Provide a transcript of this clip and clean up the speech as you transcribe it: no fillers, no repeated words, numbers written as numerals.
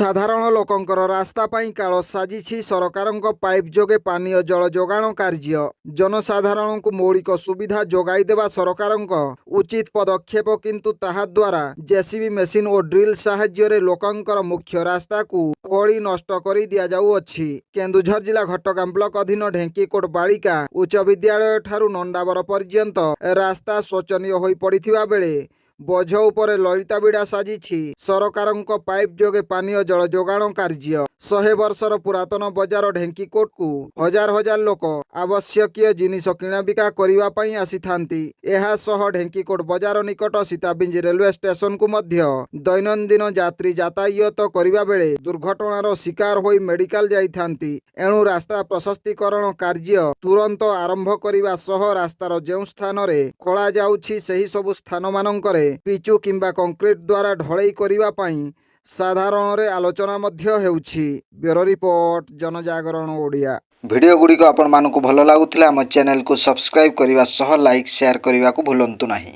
ସାଧାରଣ ଲୋକଙ୍କର ରାସ୍ତା ପାଇଁ କାଳ ସାଜିଛି ସରକାରଙ୍କ ପାଇପ୍ ଯୋଗେ ପାନୀୟ ଜଳ ଯୋଗାଣ କାର୍ଯ୍ୟ। ଜନସାଧାରଣଙ୍କୁ ମୌଳିକ ସୁବିଧା ଯୋଗାଇ ଦେବା ସରକାରଙ୍କ ଉଚିତ ପଦକ୍ଷେପ, କିନ୍ତୁ ତାହା ଦ୍ୱାରା ଜେସିବି ମେସିନ୍ ଓ ଡ୍ରିଲ୍ ସାହାଯ୍ୟରେ ଲୋକଙ୍କର ମୁଖ୍ୟ ରାସ୍ତାକୁ ଖୋଳି ନଷ୍ଟ କରି ଦିଆଯାଉଅଛି। କେନ୍ଦୁଝର ଜିଲ୍ଲା ଘଟଗାଁ ବ୍ଲକ ଅଧୀନ ଢେଙ୍କିକୋଟ ବାଳିକା ଉଚ୍ଚ ବିଦ୍ୟାଳୟ ଠାରୁ ନଣ୍ଡାବର ପର୍ଯ୍ୟନ୍ତ ରାସ୍ତା ଶୋଚନୀୟ ହୋଇ ପଡ଼ିଥିବା ବେଳେ ବୋଝ ଉପରେ ଲଳିତାବିଡ଼ା ସାଜିଛି ସରକାରଙ୍କ ପାଇପ୍ ଯୋଗେ ପାନୀୟ ଜଳ ଯୋଗାଣ କାର୍ଯ୍ୟ। 100 ବର୍ଷର ପୁରାତନ ବଜାର ଢେଙ୍କିକୋଟକୁ ହଜାର ହଜାର ଲୋକ ଆବଶ୍ୟକୀୟ ଜିନିଷ କିଣାବିକା କରିବା ପାଇଁ ଆସିଥାନ୍ତି। ଏହା ସହ ଢେଙ୍କିକୋଟ ବଜାର ନିକଟ ସୀତାବିଞ୍ଜ ରେଲୱେ ଷ୍ଟେସନକୁ ମଧ୍ୟ ଦୈନନ୍ଦିନ ଯାତ୍ରୀ ଯାତାୟାତ କରିବା ବେଳେ ଦୁର୍ଘଟଣାର ଶିକାର ହୋଇ ମେଡିକାଲ ଯାଇଥାନ୍ତି। ଏଣୁ ରାସ୍ତା ପ୍ରଶସ୍ତୀକରଣ କାର୍ଯ୍ୟ ତୁରନ୍ତ ଆରମ୍ଭ କରିବା ସହ ରାସ୍ତାର ଯେଉଁ ସ୍ଥାନରେ ଖୋଳା ଯାଉଛି ସେହି ସବୁ ସ୍ଥାନମାନଙ୍କରେ ପିଚୁ କିମ୍ବା କଂକ୍ରିଟ ଦ୍ୱାରା ଢଳେଇ କରିବା ପାଇଁ ସାଧାରଣରେ ଆଲୋଚନା ମଧ୍ୟ ହେଉଛି। Bureau report, Janajagarana Odia. Video ଗୁଡ଼ିକ ଆପଣମାନଙ୍କୁ ଭଲ ଲାଗୁଥିଲେ ଆମ ଚ୍ୟାନେଲକୁ ସବସ୍କ୍ରାଇବ୍ କରିବା ସହ ଲାଇକ୍ ସେୟାର କରିବାକୁ ଭୁଲନ୍ତୁ ନାହିଁ।